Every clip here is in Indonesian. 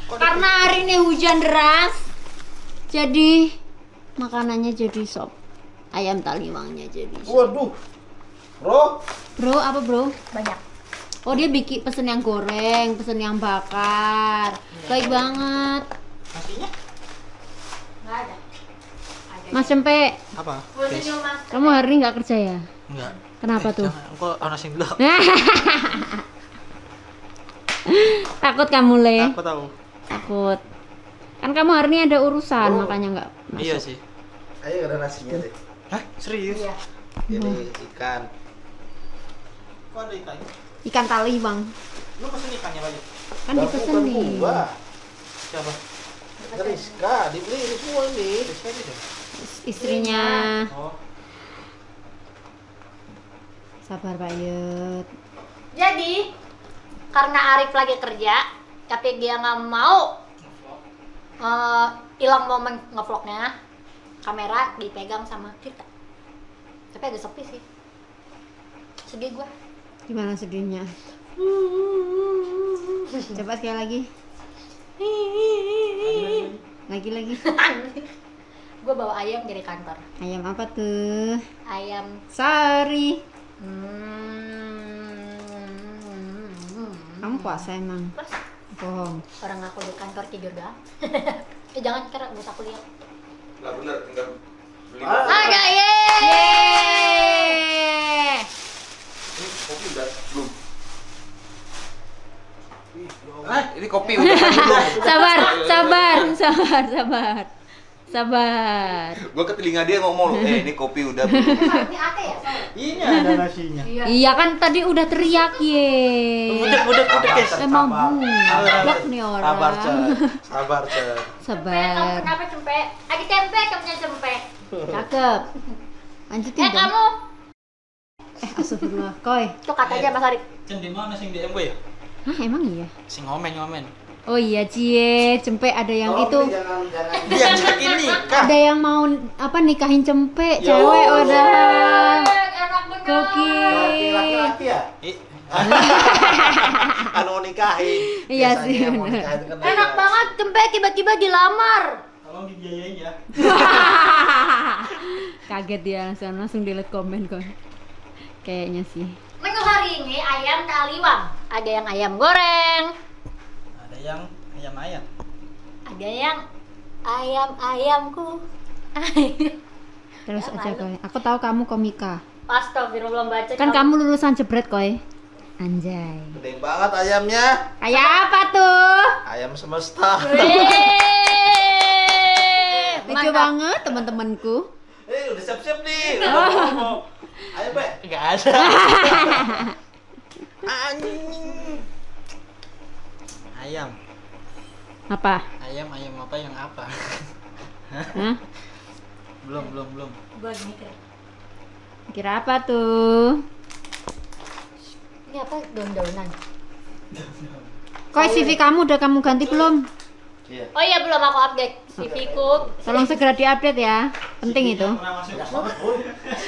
Karena hari ini hujan deras, jadi makanannya jadi sop ayam taliwangnya jadi. Waduh, bro. Bro, apa bro? Banyak. Oh dia bikin pesen yang goreng, pesen yang bakar. Baik banget. Nasinya? Nggak ada. Mas Cempe, Apa? Full Guys. menu mas. kamu hari ini nggak kerja ya? Enggak. Kenapa tuh? Jangan, kok nasi dulu. Takut kamu Le? Aku tahu. Takut. Kan kamu hari ini ada urusan, Oh. makanya nggak masuk. Iya sih. Ayo ada nasinya deh. Hah? Serius? Iya. Ini ikan. Kok ada ikannya? Ikan taliwang. Lu pesen ikannya lagi? Kan Bukan dipesenin. gua. Siapa? Rizka, dibeli ini semua ini. Rizka aja deh. Istrinya. Oh. Sabar Pak Yud. Jadi karena Arif lagi kerja, tapi dia nggak mau hilang momen ngevlognya, kamera dipegang sama kita. Tapi agak sepi sih. Sedih gua. Gimana sedihnya? Coba sekali lagi. Lagi. Gua bawa ayam dari kantor. Ayam apa tuh? Ayam. Sari. Hmm. Kamu puasa emang? Mas, Bohong. orang aku di kantor tidur doang. Jangan kira bos aku lihat. Nggak bener, tinggal beli. Ada ye. Ini kopi udah belum? Ini kopi udah belum? Sabar. Gua ke telinga dia ngomong, ini kopi udah belum? Ini ate ya? Ini ada nasinya. Iya. Iya kan tadi udah teriak ye. Udah guys. Emang blok nih orang. Sabar, Cen. Sabar, Cen. Sabar. Kenapa cempe? Lagi tempe, kamunya cempe. Cakep. Lanjutin dong. Kamu Astagfirullah. Koi. tuh katanya Mas Arif. Cen di mana sing DM gue ya? Hah emang iya? Sing ngomen. Oh iya Cie, Cempe ada yang Tolong itu. nih, jangan. Dia ajakin nikah. Ada yang mau apa nikahin Cempe, Yo. cewek udah. Enak bener. Gokil. Laki-laki ya? Ih, Kan mau nikahin. Iya Biasanya sih, mau bener. nikahin kan Enak banget cempe tiba-tiba dilamar. tolong dibiayain ya. Kaget dia langsung delete komen kok. Kayaknya sih. Menu hari ini ayam taliwang. Ada yang ayam goreng, Ada yang ayam. ada yang ayamku. Terus Ya, aja malu. Koi. Aku tahu kamu komika. Astagfirullah baca. Kan kamu lulusan jebret Koi. Anjay. Gede banget ayamnya. Kayak apa tuh? Ayam semesta. Lucu banget teman-temanku. Udah siap-siap nih. Ayo, Be. Enggak ada. Anjing. Ayam. Apa? Ayam apa yang apa? Hah? Belum. Gua mikir. Kira apa tuh? Ini apa daun-daunan? Koi CV kamu udah kamu ganti belum? Iya. Oh iya belum aku update CV-ku. Tolong segera diupdate ya. Penting itu. Pernah masuk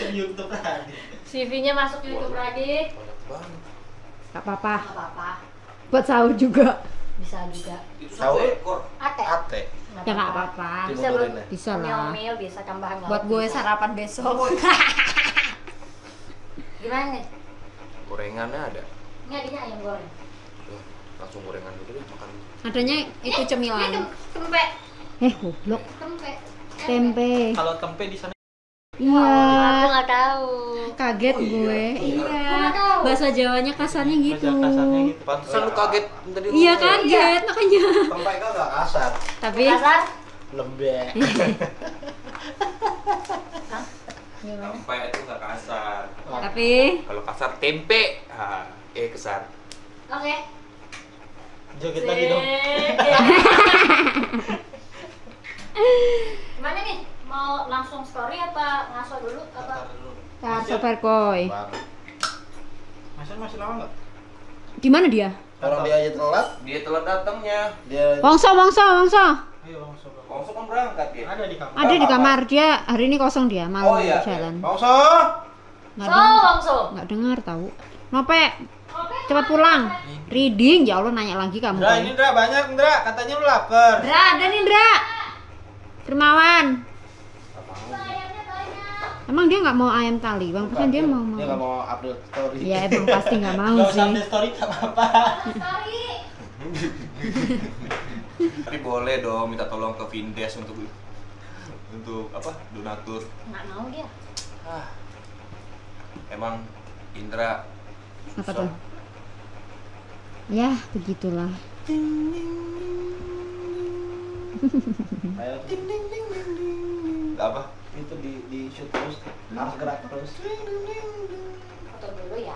YouTube tadi. CV-nya masuk YouTube Radit. Gak apa-apa. Gak apa-apa. Buat sahur juga. Bisa juga. Tahu? Ate. Ate. Ya nggak apa-apa. Bisa belum? Dimundurin ya? Bisa lah. Omil bisa tambahan lauk. Buat gue bisa. sarapan besok. Gimana nih? Gorengannya ada. Ini adanya ayam goreng. Tuh, langsung gorengan dulu deh makan. Adanya itu Ini cemilan. tempe. Goblok. Tempe. Tempe. Kalau tempe di sana Aku Iya. nggak tahu. Kaget Oh, gue. iya. Aku Iya. nggak tahu. Bahasa Jawanya kasarnya gitu. bahasa kasarnya gitu. Pantesan lu kaget tadi. lu Iya ngomong. kaget makanya. Tempe kan nggak kasar. Tapi Kasar? Lembek. Hah? Gimana? Tempe itu nggak kasar. tapi Kalau kasar tempe, kesar. Oke. Joget lagi dong. Gimana nih? Mau langsung story apa ngaso dulu apa? tar sabar Koi. Masih lama enggak? Di mana dia? Orang dia aja telat, Dia telat datangnya. dia Wongso. Ayo langsung. Langsung kan berangkat ya. Ada di kamar. Ada di kamar dia. Hari ini kosong dia. Malam Oh, iya. jalan. Bangsa. Nggak So, dengar. Wongso. Nggak dengar tahu. Nope. Oke, cepat pulang. Reading, ya Allah nanya lagi kamu. Indra, ini Indra banyak Indra, katanya lu lapar. Indra, ada nih Indra. Dermawan. Emang dia nggak mau ayam tali, bang? Kan dia mau. Dia nggak mau upload story. Ya emang pasti nggak mau Nggak usah sih. update story nggak apa-apa. Tapi boleh dong minta tolong ke Vindes untuk apa? Donatur. Nggak mau dia. Ah. Emang Indra Apa susah. tuh? Ya begitulah. Ayo, Apa? itu di shoot terus, harus gerak terus. Foto dulu ya.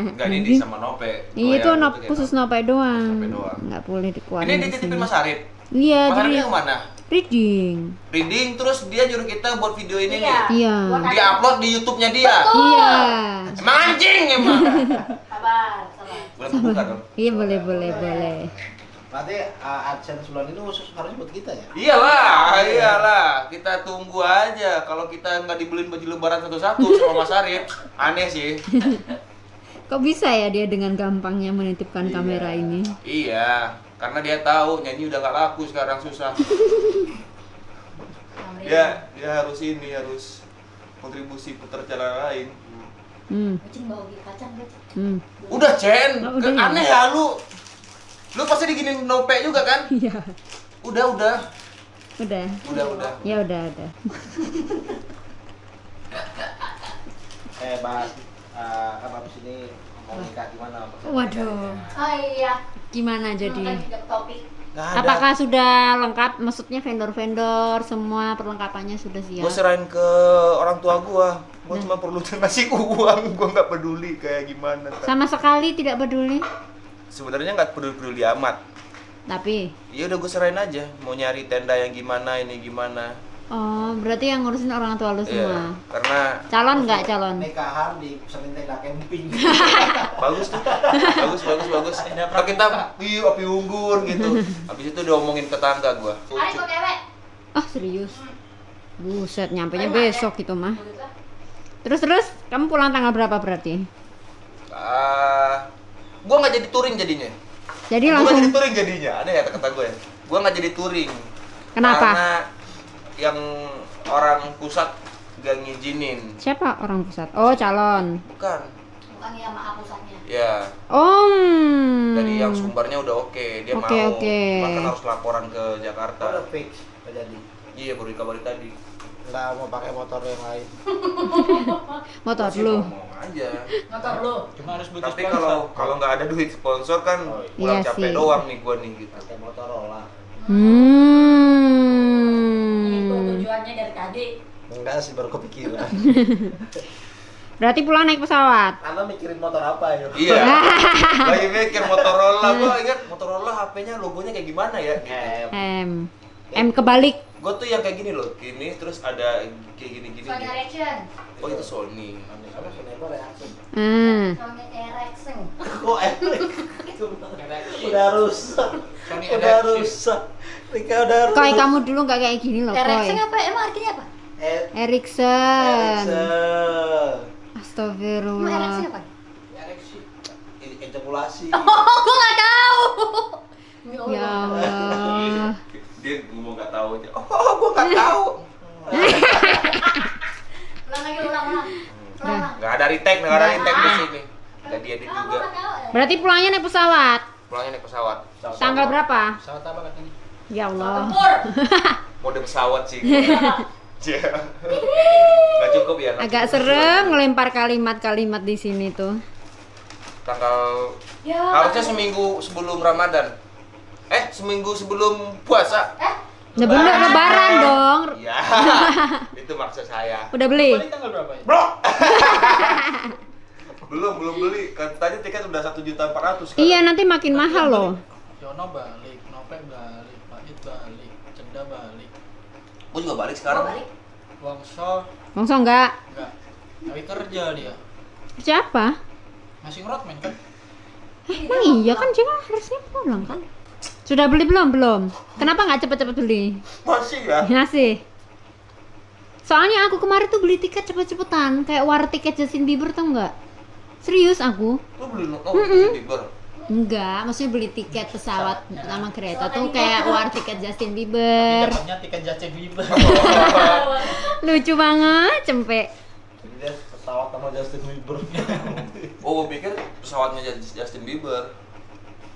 Enggak, ini di sama Nope. Iya itu Goyang nop gitu kayak khusus nope doang. Nope doang. Nggak boleh dikeluarin. Ini di dititipin sini. Mas Arif. Iya, Mas jadi Arifnya kemana? reading. Reading, terus dia nyuruh kita buat video ini Iya. nih. Iya. Buat Dia upload di YouTube-nya dia. Iya. Emang anjing emang. Sabar. Boleh buka dong. Iya boleh. Berarti AdSense bulan ini khusus harus buat kita ya? Iyalah. Kita tunggu aja. Kalau kita nggak dibeliin baju lebaran satu-satu sama Mas Arif, aneh sih. Kok bisa ya dia dengan gampangnya menitipkan Iya. kamera ini? Iya, karena dia tahu nyanyi udah nggak laku sekarang, susah. Dia harus kontribusi putar jalan lain. Kucing bau kacang kucing. Udah Chen, Oh, udah ya? aneh ya lu. Lu pasti diginin Nope juga kan? Iya. Udah. Udah. Ya. Ya udah. Bahas kan abis ini mau nikah gimana? Waduh. Oh iya. Gimana jadi? Kita ke topik. Nggak ada. Apakah sudah lengkap? Maksudnya vendor-vendor semua perlengkapannya sudah siap? Gua serahin ke orang tua gua. Gua cuma perlu ngasih uang, gua nggak peduli kayak gimana. Sama sekali tidak peduli. Sebenarnya nggak peduli amat. Tapi, Ya udah gua serahin aja, mau nyari tenda yang gimana, ini gimana. oh berarti yang ngurusin orang tua lu Iya, semua. karena Calon nggak calon? Nikahan di sering tenda camping. bagus tuh, bagus. Kalau kita api unggun gitu. Habis itu diomongin tetangga gua. Ari kok cewek? Oh serius? Buset, nyampenya besok gitu mah. Terus, kamu pulang tanggal berapa berarti? Gua nggak jadi touring jadinya. Jadi Gua nggak langsung, jadi touring jadinya. Ada ya kata gue. Gua nggak jadi touring. Kenapa? Karena yang orang pusat gak ngizinin. siapa orang pusat? Oh calon. Bukan. Bukan ya maaf pusatnya. Ya. Oh. Dari yang sumbernya udah oke, dia Oke, mau. oke. Cuman kan harus laporan ke Jakarta. Udah fix, udah jadi. Iya, baru dikabarin tadi. Nggak mau pakai motor yang lain. Motor Gua sih lu. ngomong aja. Motor lu. Cuma harus butuh Tapi kalau nggak ada duit sponsor kan Oh, iya. pulang Iya capek sih. doang nih gua nih gitu. pakai Motorola. Itu Hmm. tujuannya dari tadi. Enggak sih, baru kepikiran. Berarti pulang naik pesawat. Anda mikirin motor apa ya? Iya. Lagi mikir Motorola, gua ingat Motorola HP-nya logonya kayak gimana ya? Gitu. M kebalik. Gua tuh yang kayak gini loh, gini terus ada kayak gini-gini. Sony Ericsson. Oh itu Sony. Apa Sony reaksi? Sony Ericsson. Kok udah rusak. Udah rusak. Rika udah rusak. Koi kamu dulu nggak kayak gini loh Ericsson Koi. apa? Emang artinya apa? Erikson. Erickson. Emang Astagfirullah. Ericsson apa? Ejakulasi. Oh, gua nggak tahu. Ya Allah. Dia ngomong nggak tahu aja. Oh, gua nggak tahu. Ulang lagi, ulang. Nggak ada retake di sini. Nggak diedit Gua juga. nggak tahu. Berarti pulangnya naik pesawat. Pulangnya naik pesawat. Tanggal berapa? Pesawat apa katanya? Ya Allah. Tempur. Mode pesawat sih. Iya. Nggak cukup ya. nggak Agak cukup. serem ngelempar kalimat-kalimat di sini tuh. Tanggal Ya. harusnya seminggu sebelum Ramadan. Seminggu sebelum puasa. Nah bener lebaran dong. Iya. Itu maksud saya. Udah beli? Balik tanggal berapa ya? Bro. belum beli. Katanya tiket udah 1.400.000. Iya nanti makin mahal loh. Yono balik, Nope balik, Pahit balik, Cenda balik, Gua juga balik Gua sekarang. balik. Wongso Bongso enggak? enggak. Tapi kerja dia. Siapa? Masih ngerotmen kan? Emang iya kan dia harusnya pulang kan? Sudah beli belum? Belum. Kenapa nggak cepet-cepet beli? Masih ya? Masih. Soalnya aku kemarin tuh beli tiket cepet-cepetan, kayak war tiket Justin Bieber tau nggak? Serius aku? Lu beli Justin Bieber? Enggak, maksudnya beli tiket pesawat sama kereta tuh kayak war tiket Justin Bieber. Dapatnya tiket Justin Bieber. Lucu banget, cempe. Jadi dia pesawat sama Justin Bieber. Oh, gue pikir pesawatnya Justin Bieber.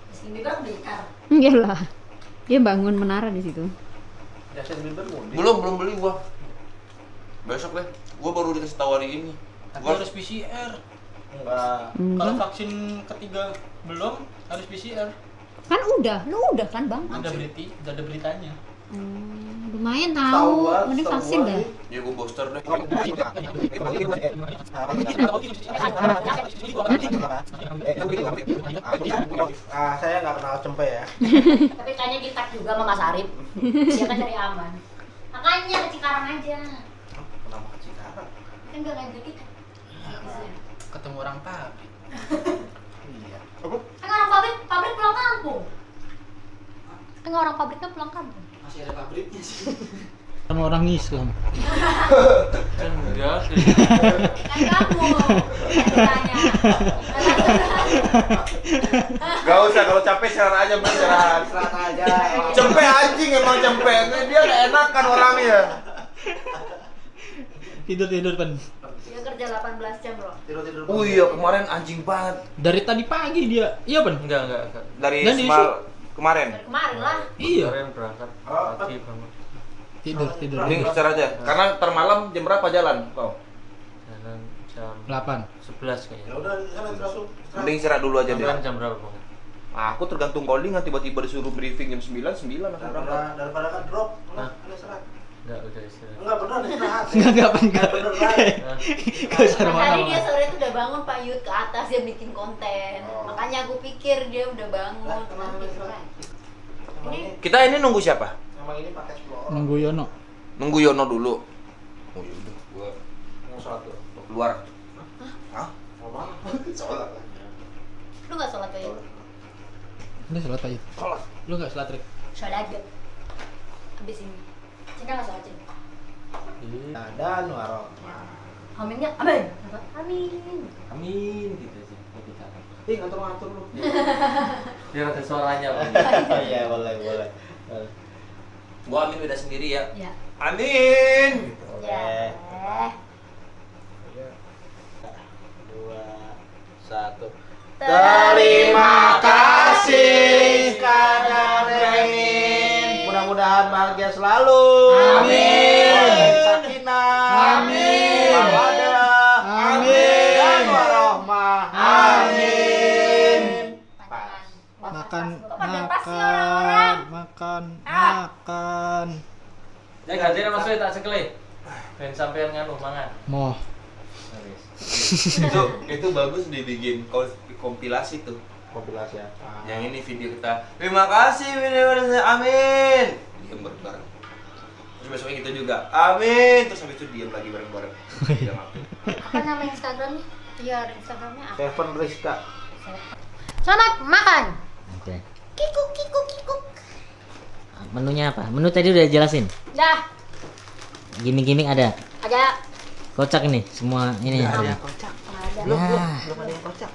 Justin Bieber belikan. Enggak lah. Dia bangun menara di situ. Justin Bieber mudik. Belum beli gua. Besok deh. Gua baru dikasih tahu hari ini. Tapi Gua harus PCR. Enggak. Kalau Enggak. vaksin ketiga belum harus PCR. Kan udah, lu udah kan bang? Udah ada beritanya. Lumayan tahu. Mending vaksin dah. ya gua booster deh. Saya nggak kenal cempe ya. Tapi kayaknya di tag juga sama Mas Arif. Dia kan cari aman. Makanya ke Cikarang aja. Kenapa ke Cikarang? Kan gak ngajak kita. Ketemu orang pabrik. Iya. Kan orang pabrik pulang kampung. Kan orang pabrik kan pulang kampung. Masih ada pabriknya sih. Sama orang Islam. Kan enggak. Kan kamu. Tanya. Gak usah, kalau capek istirahat aja, Bang. Istirahat aja. Cempe anjing emang cempe. Dia gak enak kan orangnya. Tidur kan. Dia kerja 18 jam loh. Tidur-tidur. Oh iya, kemarin anjing banget. Dari tadi pagi dia. Iya, Pan? Enggak. Dari Dan di kemarin. Dari kemarin lah. Iya. berangkat pagi banget. Tidur. Mending istirahat aja. Karena ntar malam jam berapa jalan? Kau? Jalan jam 8. 11 kayaknya. Ya udah, sana langsung. Mending istirahat dulu aja deh. Jalan jam berapa, Bang? Aku tergantung callingan, tiba-tiba disuruh briefing jam 9 langsung berangkat. Daripada kan drop. Hah? Udah istirahat. Enggak, udah istirahat. Enggak beneran istirahat. Enggak, Pan. Beneran. Gak usah Tadi mana. dia sore itu udah bangun Pak Yud ke atas dia bikin konten. Makanya aku pikir dia udah bangun. Lah, kenapa Terus istirahat? lagi. Emang ini Kita ini nunggu siapa? emang ini pakai 10 orang. Nunggu Yono. Nunggu Yono dulu. Oh yaudah, gua Mau sholat tuh. keluar. Hah? Mau mana? Sholat. Lu gak sholat Pak Yud? Lu sholat aja. Sholat. Lu enggak sholat, Rik? Sholat aja. Habis ini. Cinta gak sholat Cinta? Dan warohmah. Aminnya amin. Apa? Amin. Amin gitu sih. Lebih cakep. Ih, ngatur-ngatur lu. Biar ada suaranya, Bang. Iya, boleh. Gua amin beda sendiri ya. Ya. Amin. Ya. 2, 1. Terima kasih Kak Remin. Mudah-mudahan bahagia selalu. Amin. Sakinah. Amin. Mawadah. Amin. Dan warohmah. Amin. Makan. Ya gantian maksudnya tak sekali. Ben sampean nganu mangan. Moh. itu bagus dibikin kompilasi tuh. Kompilasi apa? Yang ini video kita. Terima kasih video amin. Diam bareng-bareng. Terus besoknya gitu juga. Amin. Terus habis itu diam lagi bareng-bareng. Diam apa? Apa nama Instagramnya? Iya, ada Instagramnya apa? Seven Rizka. Selamat makan. Oke. Kikuk. Menunya apa? Menu tadi udah jelasin. Dah, Gimik-gimik ada. ada. Kocak ini semua ini. Ada Ya. kocak. Ada. Ya. Belum ada yang kocak.